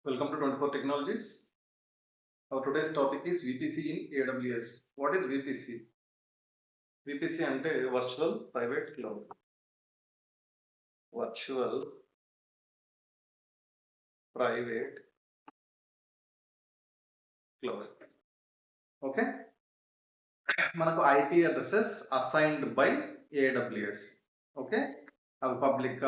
Welcome to 24 Technologies. Our today's topic is VPC in AWS. What is VPC? VPC అంటే virtual private cloud. Virtual private cloud. Okay, మనకు IP addresses assigned by AWS. Okay, అవి public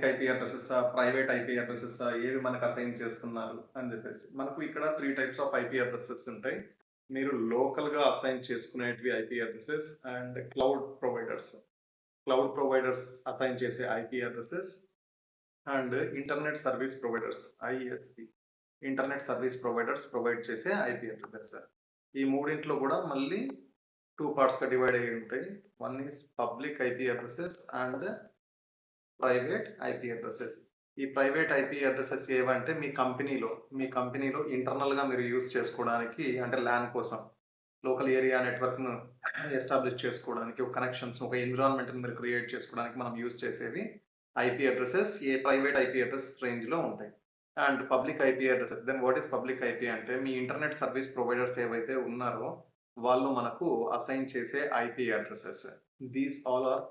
IP addresses, private IP addresses ఏవి మనకు assign చేస్తున్నారు అని చెప్పేసి మనకు ఇక్కడ 3 టైప్స్ ఆఫ్ ఐపీ అడ్రసెస్ ఉంటాయి. మీరు లోకల్గా అసైన్ చేసుకునేటివి IP addresses and cloud providers assign చేసే IP addresses and internet service providers ISP internet service providers provide చేసే ఐపీ అడ్రసెస్. ఈ మూడింట్లో కూడా మళ్ళీ 2 పార్ట్స్గా డివైడ్ అయ్యి ఉంటాయి. One is public IP addresses and private IP addresses. ఈ ప్రైవేట్ ఐపీ అడ్రసెస్ ఏవంటే మీ కంపెనీలో ఇంటర్నల్గా మీరు యూజ్ చేసుకోవడానికి, అంటే ల్యాన్ కోసం లోకల్ ఏరియా నెట్వర్క్ను ఎస్టాబ్లిష్ చేసుకోవడానికి, ఒక కనెక్షన్స్, ఒక ఎన్విరాన్మెంట్ని మీరు క్రియేట్ చేసుకోవడానికి మనం యూజ్ చేసేవి ఐపీ అడ్రసెస్ ఏ ప్రైవేట్ ఐపీ అడ్రస్ రేంజ్లో ఉంటాయి. And public IP addresses, then what is public IP అంటే మీ ఇంటర్నెట్ సర్వీస్ ప్రొవైడర్స్ ఏవైతే ఉన్నారో వాళ్ళు మనకు అసైన్ చేసే IP addresses. These all are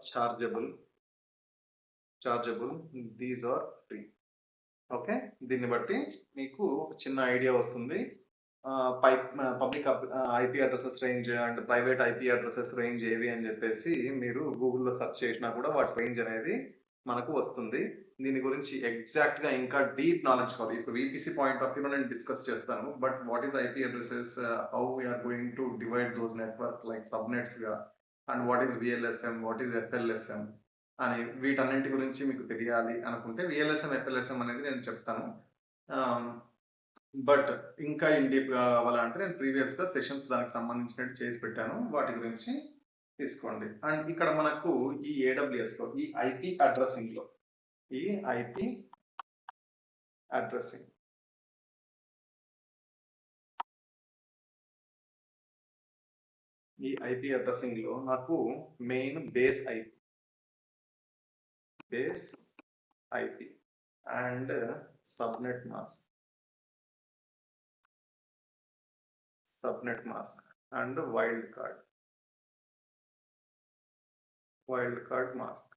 chargeable, these are free. Okay, దీన్ని బట్టి మీకు ఒక చిన్న ఐడియా వస్తుంది. Public IP addresses range and private IP addresses range ఏవి అని చెప్పేసి మీరు గూగుల్లో సెర్చ్ చేసినా కూడా వాటి రేంజ్ అనేది మనకు వస్తుంది. దీని గురించి ఎగ్జాక్ట్గా ఇంకా డీప్ నాలెడ్జ్ కావాలి. ఇప్పుడు విపిసి పాయింట్ ఆఫ్ వ్యూలో నేను డిస్కస్ చేస్తాను. But what is IP addresses, how we are going to divide those network like సబ్నెట్స్గా, and what is VLSM, what is FLSM అని వీటన్నింటి గురించి మీకు తెలియాలి అనుకుంటే విఎల్ఎస్ఎం, ఎఫ్ఎల్ఎస్ఎం అనేది నేను చెప్తాను. బట్ ఇంకా ఇన్ డీప్ కావాలంటే నేను ప్రీవియస్గా సెషన్స్ దానికి సంబంధించినట్టు చేసి పెట్టాను, వాటి గురించి తీసుకోండి. అండ్ ఇక్కడ మనకు ఈ ఏడబ్ల్యూఎస్లో ఈ ఐపీ అడ్రస్సింగ్లో ఈ ఐపీ అడ్రస్సింగ్లో నాకు main base IP and subnet mask and wild card mask.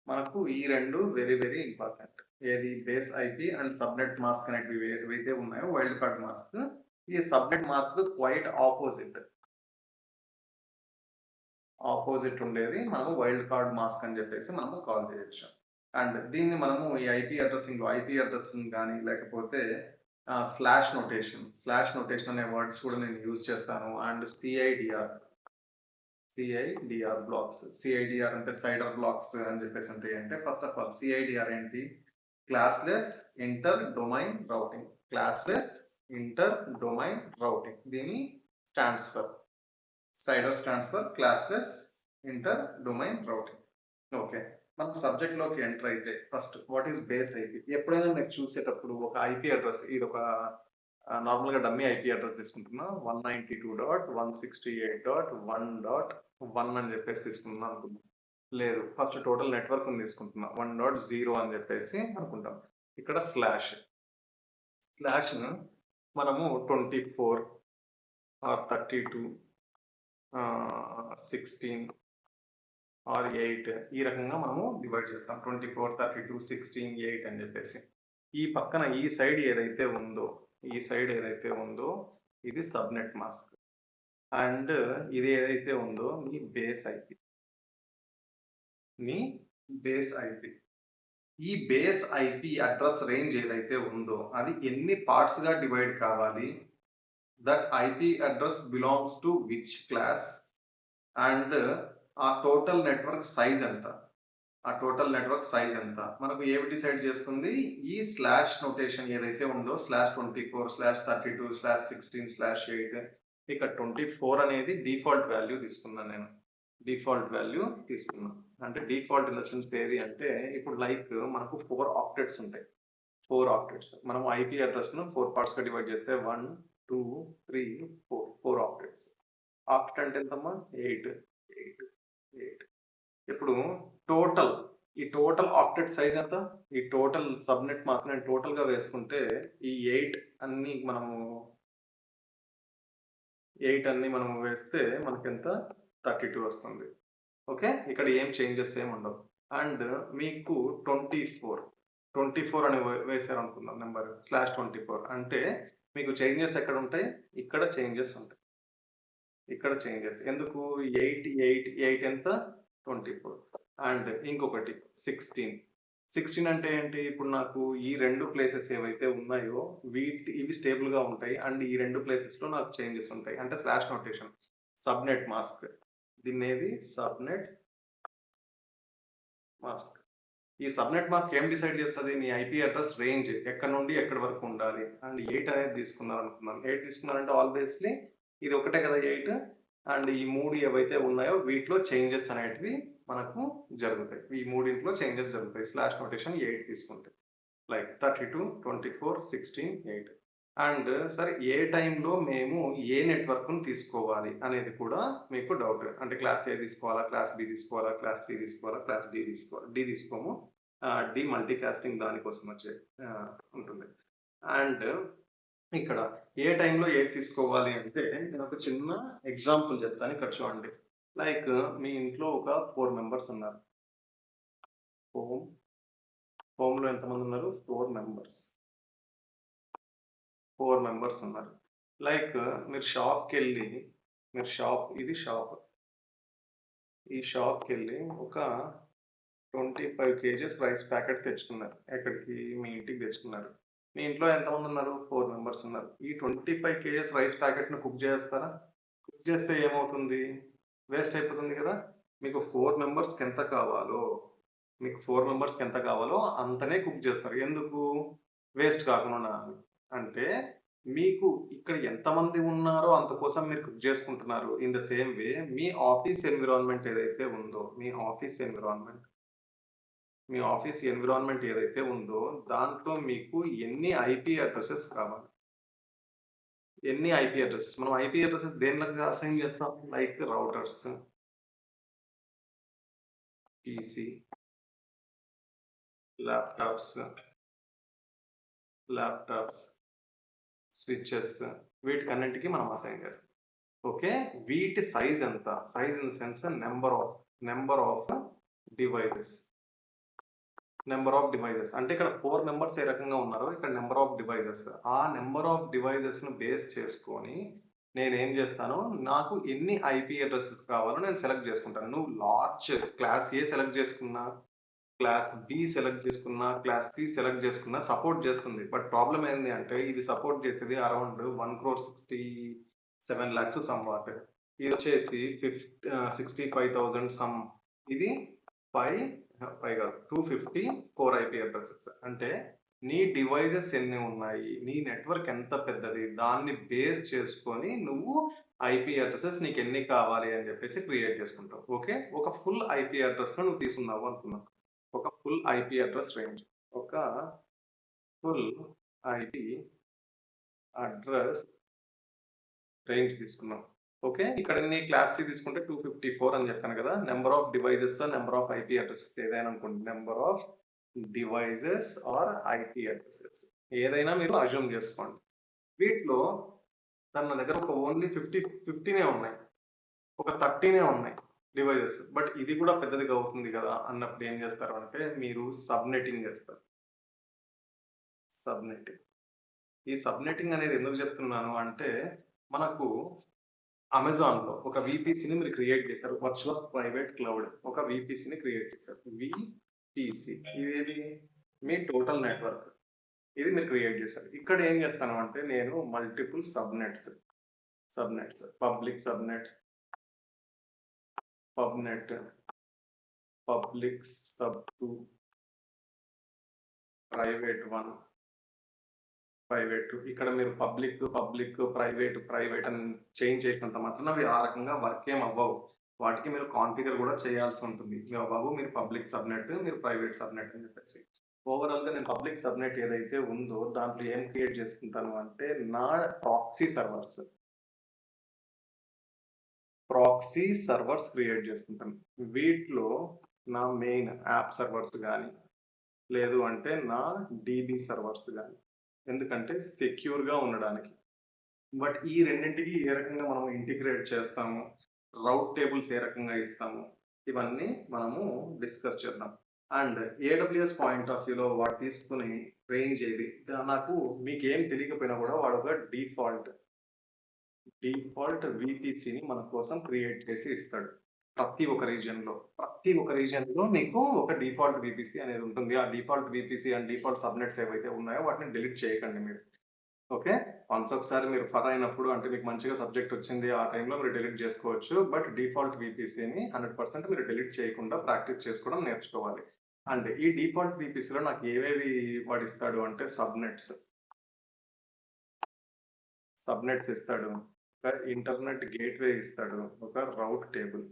మనకు ఈ రెండు వెరీ వెరీ ఇంపార్టెంట్. ఏది base IP and subnet mask అనేటివి ఏవైతే ఉన్నాయో, వైల్డ్ కార్డ్ మాస్క్, ఈ సబ్నెట్ మాస్క్ క్వైట్ ఆపోజిట్ ఉండేది మనము వైల్డ్ కార్డ్ మాస్క్ అని చెప్పేసి మనము కాల్ చేయొచ్చు. అండ్ దీన్ని మనము ఈ ఐపీ అడ్రస్సింగ్ కానీ లేకపోతే స్లాష్ నోటేషన్ అనే వర్డ్స్ కూడా నేను యూజ్ చేస్తాను. And CIDR blocks. సిఐడిఆర్ అంటే సైడర్ బ్లాక్స్ అని చెప్పేసి అంటే ఫస్ట్ ఆఫ్ ఆల్ సిఐడిఆర్ ఏంటి? Classless inter domain routing. దీని stands for cider stands for classless inter domain routing. Okay, మనం సబ్జెక్ట్లోకి ఎంటర్ అయితే first what is base IP. ఎప్పుడైనా మీరు చూసేటప్పుడు ఒక ఐపీ అడ్రస్, ఇది ఒక నార్మల్గా డమ్మీ ఐపీ అడ్రస్ తీసుకుంటున్నా, 192.168.1.1 అని చెప్పేసి తీసుకుంటున్నాం అనుకుందాం. లేదు, ఫస్ట్ టోటల్ నెట్వర్క్ తీసుకుంటున్నా 1.0 అని చెప్పేసి అనుకుంటాం. ఇక్కడ స్లాష్ మనము 24 or 32 16 or 8 ఈ రకంగా మనము డివైడ్ చేస్తాం. 24, 32, 16, 8 అని చెప్పేసి. ఈ పక్కన ఈ సైడ్ ఏదైతే ఉందో ఇది సబ్నెట్ మాస్క్. అండ్ ఇది ఏదైతే ఉందో మీ బేస్ ఐపీ. ఈ బేస్ ఐపీ అడ్రస్ రేంజ్ ఏదైతే ఉందో అది ఎన్ని పార్ట్స్గా డివైడ్ కావాలి, that IP address belongs to which class, and ఆ టోటల్ నెట్వర్క్ సైజ్ ఎంత, మనకు ఏవి డిసైడ్ చేస్తుంది? ఈ స్లాష్ నోటేషన్ ఏదైతే ఉందో, /24, /32, /16, /8. ఇక్కడ 24 అనేది డిఫాల్ట్ వాల్యూ తీసుకున్నాను నేను. అంటే డిఫాల్ట్ ఇన్ ద సెన్స్ ఏది అంటే, ఇప్పుడు లైక్ మనకు 4 ఆక్టెట్స్ ఉంటాయి. మనం ఐపీ అడ్రస్ను 4 పార్ట్స్గా డివైడ్ చేస్తే 1, 2, 3, 4 ఆక్టెట్స్. ఆక్టెట్ అంటే ఎంతమ్మా? 8. ఇప్పుడు టోటల్ ఈ టోటల్ ఆక్టెట్ సైజ్ ఎంత? ఈ టోటల్ సబ్నెట్ మాస్క్ నేను టోటల్‌గా వేసుకుంటే ఈ 8 అన్నీ మనము 8 అన్నీ మనం వేస్తే మనకెంత 32 వస్తుంది. ఓకే. ఇక్కడ ఏం చేంజెస్ ఏమి ఉండవు. అండ్ మీకు 24 అని వేశారనుకుందాం నెంబర్ /24 అంటే మీకు చేంజెస్ ఎక్కడ ఉంటాయి? ఇక్కడ చేంజెస్ ఉంటాయి. ఇక్కడ చేంజెస్ ఎందుకు 8, 8, 8 ఎంత? 24 అండ్ ఇంకొకటి 16 అంటే ఏంటి? ఇప్పుడు నాకు ఈ 2 ప్లేసెస్ ఏవైతే ఉన్నాయో ఇవి స్టేబుల్‌గా ఉంటాయి. అండ్ ఈ 2 ప్లేసెస్‌లో నాకు చేంజెస్ ఉంటాయి. అంటే స్లాష్ నోటేషన్ సబ్నెట్ మాస్క్. దీన్నేది సబ్నెట్ మాస్క్. ఈ సబ్నెట్ మాస్క్ ఏం డిసైడ్ చేస్తది? నీ ఐపీ అడ్రెస్ రేంజ్ ఎక్కడి నుండి ఎక్కడి వరకు ఉండాలి. అండ్ 8 అనేది తీసుకున్నారనుకుందాం. 8 తీసుకున్నారంటే ఆబ్వియస్‌లీ ఇది ఒకటే కదా 8 అండ్ ఈ 3 ఏవైతే ఉన్నాయో వీటిలో చేంజెస్ అనేటివి మనకు జరుగుతాయి. ఈ మూడింట్లో చేంజెస్ జరుగుతాయి. స్లాష్ నోటేషన్ 8 తీసుకుంటే. లైక్ 32, 24, 16, 8 అండ్ సరే ఏ టైంలో మేము ఏ నెట్వర్క్‌ని తీసుకోవాలి అనేది కూడా మీకు డౌట్. అంటే క్లాస్ ఏ తీసుకోవాలా? క్లాస్ బి తీసుకోవాలా? క్లాస్ సి తీసుకోవాలా? క్లాస్ డి తీసుకోవాలా? డి తీసుకోము. డి మల్టీకాస్టింగ్ దానికోసం వచ్చే ఉంటుంది. అండ్ ఇక్కడ ఏ టైంలో ఏది తీసుకోవాలి అంటే నేను ఒక చిన్న ఎగ్జాంపుల్ చెప్తాను. ఇక్కడ చూడండి. లైక్ మీ ఇంట్లో ఒక 4 మెంబర్స్ ఉన్నారు. హోమ్‌లో ఎంతమంది ఉన్నారు? 4 మెంబర్స్. 4 మెంబర్స్ ఉన్నారు. లైక్ మీరు షాప్‌కెళ్ళి ఇది షాప్. ఈ షాప్‌కెళ్ళి ఒక 25 కేజీస్ రైస్ ప్యాకెట్ తెచ్చుకున్నారు. ఎక్కడికి? మీ ఇంటికి తెచ్చుకున్నారు. మీ ఇంట్లో ఎంతమంది ఉన్నారు? 4 మెంబర్స్ ఉన్నారు. ఈ 25 కేజీస్ రైస్ ప్యాకెట్‌ని కుక్ చేస్తారా? కుక్ చేస్తే ఏమవుతుంది? వేస్ట్ అయిపోతుంది కదా! మీకు 4 మెంబర్స్‌కి ఎంత కావాలో అంతనే కుక్ చేస్తారు. ఎందుకు? వేస్ట్ కాకుండా. అంటే మీకు ఇక్కడ ఎంతమంది ఉన్నారో అంత కోసం మీరు కుక్ చేసుకుంటున్నారు. In the same way me office environment ఏదైతే ఉందో, మీ ఆఫీస్ ఎన్విరాన్మెంట్ ఏదైతే ఉందో దాంట్లో మీకు ఎన్ని ఐపీ అడ్రెసెస్ కావాలి? ఎన్ని ఐపీ అడ్రెసెస్? మనం ఐపీ అడ్రెసెస్ దేనిలాగా అసైన్ చేస్తాం? Like routers, PC, laptops, switches వీటికన్నిటికి మనం అసైన్ చేస్తాం. ఓకే. వీటి సైజ్ ఎంత? Size in the sense number of devices. అంటే ఇక్కడ 4 మెంబర్స్ ఏ రకంగా ఉన్నారో ఇక్కడ నెంబర్ ఆఫ్ డివైసెస్. ఆ నెంబర్ ఆఫ్ డివైసెస్‌ని బేస్ చేసుకొని నేనేం చేస్తాను, నాకు ఎన్ని ఐపీ అడ్రెసెస్ కావాలో నేను సెలెక్ట్ చేసుకుంటాను. నువ్వు లార్జ్ క్లాస్ ఏ సెలెక్ట్ చేసుకున్నా, క్లాస్ బి సెలెక్ట్ చేసుకున్నా, క్లాస్ సి సెలెక్ట్ చేసుకున్నా సపోర్ట్ చేస్తుంది. బట్ ప్రాబ్లమ్ ఏంది అంటే ఇది సపోర్ట్ చేసేది అరౌండ్ 1,67,00,000 సమ్‌వాట్. ఇది వచ్చేసి 65,000 సమ్. ఇది 5 కాదు 254 ఐపీ అడ్రెసెస్. అంటే నీ డివైసెస్ ఎన్ని ఉన్నాయి? నీ నెట్వర్క్ ఎంత పెద్దది? దాన్ని బేస్ చేసుకొని నువ్వు ఐపీ అడ్రెసెస్ నీకెన్ని కావాలి అని చెప్పేసి క్రియేట్ చేసుకుంటావు. ఓకే. ఒక ఫుల్ ఐపీ అడ్రెస్‌ను నువ్వు తీసుకున్నావు అనుకుందాం. ఒక ఫుల్ ఐపీ అడ్రెస్ రేంజ్. ఒక ఫుల్ ఐపీ అడ్రెస్ రేంజ్ తీసుకున్నాం. ఓకే. ఇక్కడ నీ క్లాస్ సి తీసుకుంటే 254 అని చెప్పాను కదా! Number of devices, number of IP addresses ఏదైనా అనుకోండి. Number of devices or IP addresses ఏదైనా మీరు అజ్యూమ్ చేసుకోండి. వీటిలో నా దగ్గర ఒక ఓన్లీ 15 ఉన్నాయి. ఒక 30 ఉన్నాయి డివైసెస్. బట్ ఇది కూడా పెద్దదిగా అవుతుంది కదా! అన్నప్పుడు ఏం చేస్తారు అంటే మీరు సబ్నెటింగ్ చేస్తారు. ఈ సబ్నెటింగ్ అనేది ఎందుకు చెప్తున్నాను అంటే మనకు అమెజాన్‌లో ఒక వీపీసీని మీరు క్రియేట్ చేశారు. వర్చువల్ ప్రైవేట్ క్లౌడ్ ఒక వీపీసీని క్రియేట్ చేశారు. వీపీసీ ఇదేది? మీ టోటల్ నెట్వర్క్. ఇది మీరు క్రియేట్ చేశారు. ఇక్కడ ఏం చేస్తాను అంటే నేను multiple subnets public subnet, public sub 2, private 1, private 2 ఇక్కడ మీరు పబ్లిక్, ప్రైవేట్ అని చేంజ్ చేసినంత మాత్రాన అవి ఆ రకంగా వర్క్ ఏం అవ్వవు. వాటికి మీరు కాన్ఫిగర్ కూడా చేయాల్సి ఉంటుంది. బాబు మీరు పబ్లిక్ సబ్నెట్, మీరు ప్రైవేట్ సబ్నెట్ అని చెప్పేసి. ఓవరాల్‌గా నేను పబ్లిక్ సబ్నెట్ ఏదైతే ఉందో దాంట్లో ఏం క్రియేట్ చేసుకుంటాను అంటే నా ప్రాక్సీ సర్వర్స్ క్రియేట్ చేసుకుంటాను. వీటిలో నా మెయిన్ యాప్ సర్వర్స్ కానీ, లేదు అంటే నా డీబీ సర్వర్స్ కానీ. ఎందుకంటే సెక్యూర్‌గా ఉండడానికి. బట్ ఈ రెండింటికి ఏ రకంగా మనం ఇంటిగ్రేట్ చేస్తాము, రౌట్ టేబుల్స్ ఏ రకంగా ఇస్తాము, ఇవన్నీ మనము డిస్కస్ చేద్దాం. అండ్ ఏడబ్ల్యూఎస్ పాయింట్ ఆఫ్ వ్యూలో వాడు తీసుకునే రేంజ్ ఏది, నాకు మీకు ఏం తెలియకపోయినా కూడా వాడు ఒక డిఫాల్ట్ విపిసిని మన కోసం క్రియేట్ చేసి ఇస్తాడు. ప్రతి ఒక్క రీజియన్లో మీకు ఒక డిఫాల్ట్ విపిసి అనేది ఉంటుంది. ఆ default VPC and default subnets ఏవైతే ఉన్నాయో వాటిని డిలీట్ చేయకండి మీరు. ఓకే. వన్స్ ఒకసారి మీరు ఫర్ అయినప్పుడు అంటే మీకు మంచిగా సబ్జెక్ట్ వచ్చింది ఆ టైంలో మీరు డిలీట్ చేసుకోవచ్చు. బట్ డిఫాల్ట్ విపిసిని 100% మీరు డిలీట్ చేయకుండా ప్రాక్టీస్ చేసుకోవడం నేర్చుకోవాలి. అండ్ ఈ డిఫాల్ట్ విపిసిలో నాకు ఏవేవి వాడిస్తాడు అంటే సబ్నెట్స్ ఇస్తాడు, ఒక ఇంటర్నెట్ గేట్వే ఇస్తాడు, ఒక రౌట్ టేబుల్.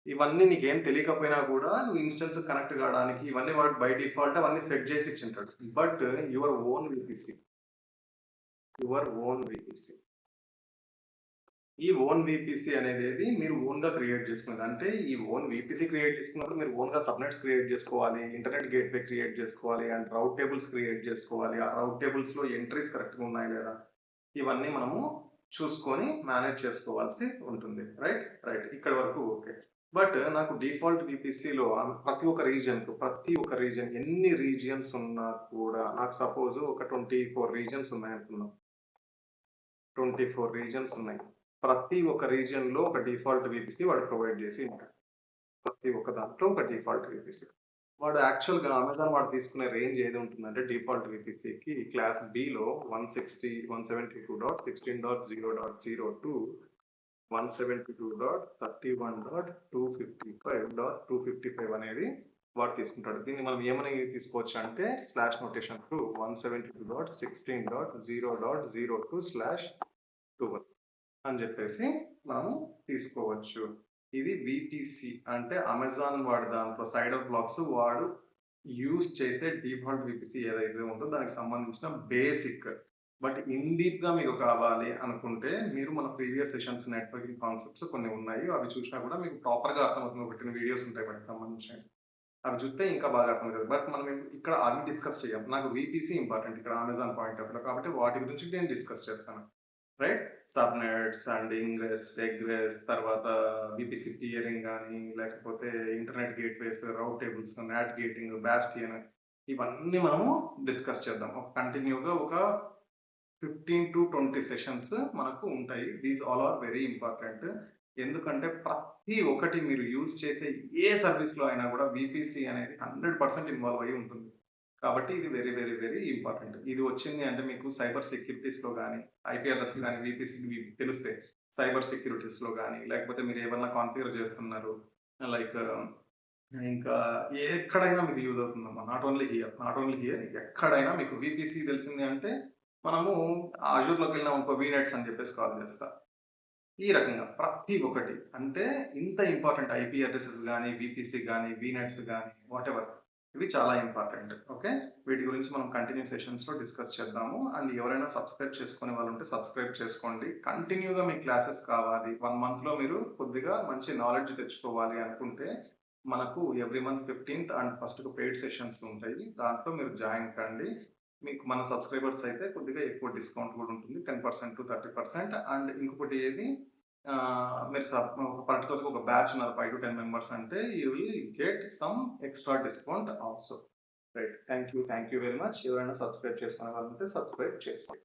ఇవన్నీ నీకేం తెలియకపోయినా కూడా నువ్వు ఇన్స్టెన్స్ కనెక్ట్ కావడానికి ఇవన్నీ వాడు బై డిఫాల్ట్ అవన్నీ సెట్ చేసి ఇచ్చింటాడు. బట్ యువర్ ఓన్ విపిసి ఈ ఓన్ విపిసి అనేది మీరు ఓన్ గా క్రియేట్ చేసుకున్నది. అంటే ఈ ఓన్ విపిసి క్రియేట్ చేసుకున్నప్పుడు మీరు ఓన్ గా సబ్నెట్స్ క్రియేట్ చేసుకోవాలి, ఇంటర్నెట్ గేట్వే క్రియేట్ చేసుకోవాలి, అండ్ రౌట్ టేబుల్స్ క్రియేట్ చేసుకోవాలి. ఆ రౌట్ టేబుల్స్ లో ఎంట్రీస్ కరెక్ట్ గా ఉన్నాయి లేదా, ఇవన్నీ మనము చూసుకొని మేనేజ్ చేసుకోవాల్సి ఉంటుంది. రైట్ ఇక్కడ వరకు ఓకే. బట్ నాకు డిఫాల్ట్ విపిసిలో ప్రతి ఒక్క రీజియన్ ఎన్ని రీజియన్స్ ఉన్నా కూడా, నాకు సపోజ్ ఒక 24 రీజియన్స్ ఉన్నాయి అనుకున్నాం. 24 రీజియన్స్ ఉన్నాయి. ప్రతి ఒక్క రీజియన్లో ఒక డిఫాల్ట్ విపిసి వాడు ప్రొవైడ్ చేసి ఉంటాడు. ప్రతి ఒక్క దాంట్లో ఒక డిఫాల్ట్ విపిసి. వాడు యాక్చువల్గా అమెజాన్ వాడు తీసుకునే రేంజ్ ఏది ఉంటుందంటే డిఫాల్ట్ విపిసికి క్లాస్ బిలో 160.172.16.0.0 172.31.255.255 అనేది వాడు తీసుకుంటాడు. దీన్ని మనం ఏమని తీసుకోవచ్చు అంటే స్లాష్ నోటేషన్ టు 172.16.0.02/2 అని చెప్పేసి మనం తీసుకోవచ్చు. ఇది విపిసి అంటే అమెజాన్ వాడు దాంట్లో సైడ్ ఆఫ్ బ్లాక్స్ వాడు యూజ్ చేసే డిఫాల్ట్ విపిసి ఏదైతే ఉంటుందో దానికి సంబంధించిన బేసిక్. బట్ ఇన్ డీప్ గా మీకు కావాలి అనుకుంటే మీరు మన ప్రీవియస్ సెషన్స్ నెట్వర్కింగ్ కాన్సెప్ట్స్ కొన్ని ఉన్నాయి, అవి చూసినా కూడా మీకు ప్రాపర్ గా అర్థమవుతుంది. ఒకటి వీడియోస్ ఉంటాయి వాటికి సంబంధించి, అవి చూస్తే ఇంకా బాగా అర్థమవుతుంది. బట్ మనం ఇక్కడ అవి డిస్కస్ చేయం. నాకు విపిసి ఇంపార్టెంట్ ఇక్కడ అమెజాన్ పాయింట్ ఆఫ్ వ్యూ, కాబట్టి వాటి గురించి నేను డిస్కస్ చేస్తాను. Right, subnets and ingress, egress, తర్వాత విపిసి పియరింగ్ కానీ, లేకపోతే internet gateways, route tables, NAT gating, bastion, ఇవన్నీ మనము డిస్కస్ చేద్దాం. ఒక కంటిన్యూగా ఒక 15 to 20 సెషన్స్ మనకు ఉంటాయి. These all are very important. ఎందుకంటే ప్రతి ఒక్కటి మీరు యూజ్ చేసే ఏ సర్వీస్లో అయినా కూడా విపిసి అనేది 100% ఇన్వాల్వ్ అయి ఉంటుంది. కాబట్టి ఇది వెరీ వెరీ వెరీ ఇంపార్టెంట్. ఇది వచ్చింది అంటే మీకు సైబర్ సెక్యూరిటీస్లో కానీ, ఐపీ అడ్రస్ కానీ విపిసి తెలిస్తే సైబర్ సెక్యూరిటీస్లో కానీ, లేకపోతే మీరు ఏమన్నా కాన్ఫిగర్ చేస్తున్నారు లైక్ ఇంకా ఎక్కడైనా మీకు యూజ్ అవుతుందమ్మా. నాట్ ఓన్లీ హియర్ ఎక్కడైనా మీకు విపిసి తెలిసింది అంటే మనము ఆజూర్లోకి వెళ్ళినా ఇంకో వీనెట్స్ అని చెప్పేసి కాల్ చేస్తా. ఈ రకంగా ప్రతి ఒక్కటి అంటే ఇంత ఇంపార్టెంట్ ఐపీ అడ్రసెస్ కానీ, విపిసి కానీ, వీనెట్స్ కానీ, వాట్ ఎవర్, ఇవి చాలా ఇంపార్టెంట్. ఓకే, వీటి గురించి మనం కంటిన్యూ సెషన్స్లో డిస్కస్ చేద్దాము. అండ్ ఎవరైనా సబ్స్క్రైబ్ చేసుకునే వాళ్ళు ఉంటే సబ్స్క్రైబ్ చేసుకోండి. కంటిన్యూగా మీ క్లాసెస్ కావాలి, 1 monthలో మీరు కొద్దిగా మంచి నాలెడ్జ్ తెచ్చుకోవాలి అనుకుంటే మనకు ఎవ్రీ మంత్ 15th అండ్ ఫస్ట్కు పెయిడ్ సెషన్స్ ఉంటాయి. దాంట్లో మీరు జాయిన్ కండి. మీకు మన సబ్స్క్రైబర్స్ అయితే కొద్దిగా ఎక్కువ డిస్కౌంట్ కూడా ఉంటుంది, 10% to 30%. అండ్ ఇంకొకటి ఏది, మీరు పర్టికులర్గా ఒక బ్యాచ్ ఉన్నారు 5 to 10 members అంటే you will get some extra discount also. Right, thank you very much. ఎవరైనా సబ్స్క్రైబ్ చేసుకునే వాళ్ళు ఉంటే సబ్స్క్రైబ్ చేసుకోండి.